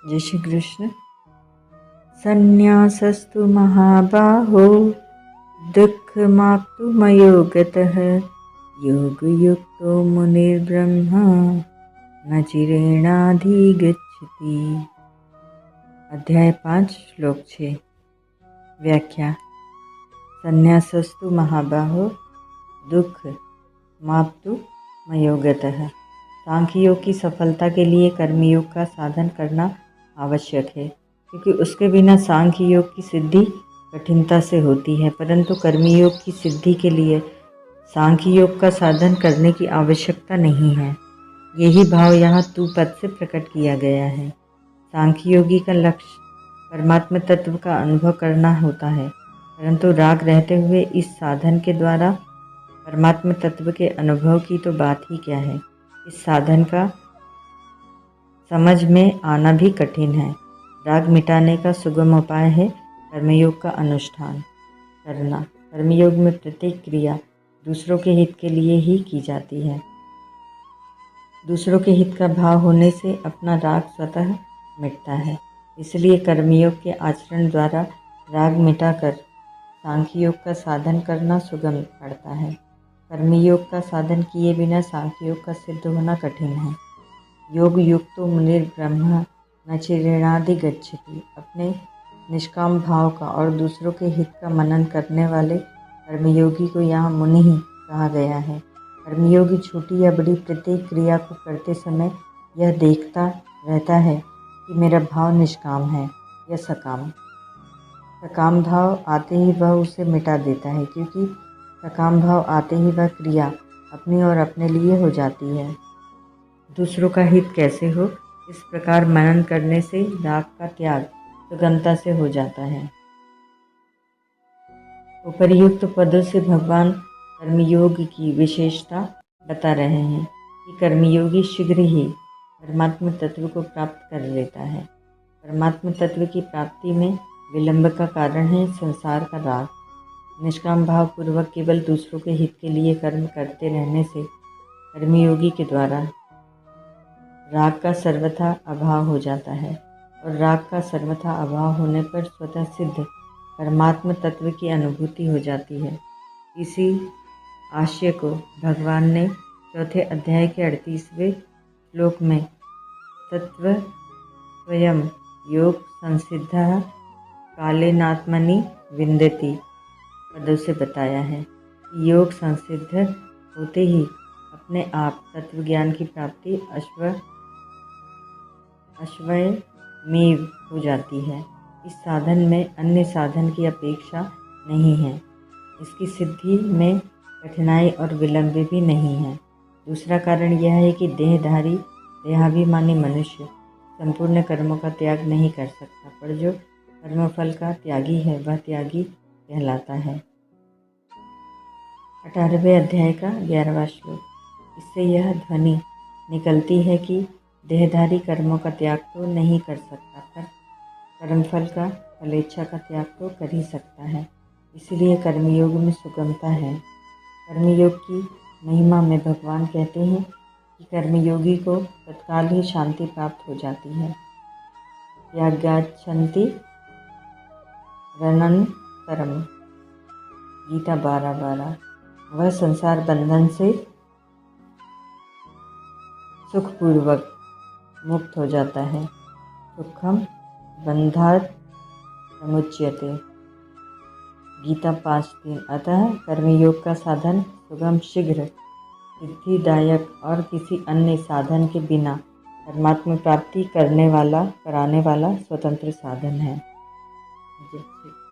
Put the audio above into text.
जय श्री कृष्ण। संन्यासस्तु महाबाहो दुःखमाप्तुमयो गतः योगयुक्तो मुनिर्ब्रह्मा न चिरेणाधिगच्छति। अध्याय 5 श्लोक 6। व्याख्या। संन्यासस्तु महाबाहो दुःख माप्तु मयो गतः। सांख्य योग की सफलता के लिए कर्मयोग का साधन करना आवश्यक है, क्योंकि उसके बिना सांख्य योग की सिद्धि कठिनता से होती है, परंतु कर्मयोग की सिद्धि के लिए सांख्य योग का साधन करने की आवश्यकता नहीं है। यही भाव यहाँ तू पद से प्रकट किया गया है। सांख्य योगी का लक्ष्य परमात्म तत्व का अनुभव करना होता है, परंतु राग रहते हुए इस साधन के द्वारा परमात्म तत्व के अनुभव की तो बात ही क्या है। इस साधन का समझ में आना भी कठिन है। राग मिटाने का सुगम उपाय है कर्मयोग का अनुष्ठान करना। कर्मयोग में प्रत्येक क्रिया दूसरों के हित के लिए ही की जाती है। दूसरों के हित का भाव होने से अपना राग स्वतः मिटता है। इसलिए कर्मयोग के आचरण द्वारा राग मिटाकर सांख्य योग का साधन करना सुगम पड़ता है। कर्मयोग का साधन किए बिना सांख्य योग का सिद्ध होना कठिन है। योग युक्तो मुनिर्ब्रह्मा न चिरेणाधिगच्छति। अपने निष्काम भाव का और दूसरों के हित का मनन करने वाले कर्मयोगी को यहाँ मुनि ही कहा गया है। कर्मयोगी छोटी या बड़ी प्रत्येक क्रिया को करते समय यह देखता रहता है कि मेरा भाव निष्काम है या सकाम। सकाम भाव आते ही वह उसे मिटा देता है, क्योंकि सकाम भाव आते ही वह क्रिया अपनी और अपने लिए हो जाती है। दूसरों का हित कैसे हो, इस प्रकार मनन करने से राग का त्याग सुगमता से हो जाता है। उपर्युक्त पदों से भगवान कर्मयोग की विशेषता बता रहे हैं कि कर्मयोगी शीघ्र ही परमात्म तत्व को प्राप्त कर लेता है। परमात्म तत्व की प्राप्ति में विलंब का कारण है संसार का राग। निष्काम भाव पूर्वक केवल दूसरों के हित के लिए कर्म करते रहने से कर्मयोगी के द्वारा राग का सर्वथा अभाव हो जाता है, और राग का सर्वथा अभाव होने पर स्वतः सिद्ध परमात्म तत्व की अनुभूति हो जाती है। इसी आशय को भगवान ने चौथे अध्याय के 38वें श्लोक में तत्व स्वयं योग संसिद्धः कालेनात्मनि विन्दति पदों से बताया है कि योग संसिद्ध होते ही अपने आप तत्व ज्ञान की प्राप्ति अश्वमेव हो जाती है। इस साधन में अन्य साधन की अपेक्षा नहीं है। इसकी सिद्धि में कठिनाई और विलंब भी नहीं है। दूसरा कारण यह है कि देहधारी देहाभिमानी मनुष्य संपूर्ण कर्मों का त्याग नहीं कर सकता, पर जो कर्मफल का त्यागी है वह त्यागी कहलाता है। 18वें अध्याय का 11वां श्लोक। इससे यह ध्वनि निकलती है कि देहधारी कर्मों का त्याग तो नहीं कर सकता, पर कर्मफल का फलेच्छा का त्याग तो कर ही सकता है। इसलिए कर्मयोग में सुगमता है। कर्मयोग की महिमा में भगवान कहते हैं कि कर्मयोगी को तत्काल ही शांति प्राप्त हो जाती है। त्यागाच्छन्ति रणन्तरम गीता 12:12। वह संसार बंधन से सुखपूर्वक मुक्त हो जाता है। सुखम बंधात् समुच्यते गीता 5:3। अतः कर्मयोग का साधन सुगम, शीघ्र, सिद्धिदायक और किसी अन्य साधन के बिना परमात्मा प्राप्ति कराने वाला स्वतंत्र साधन है।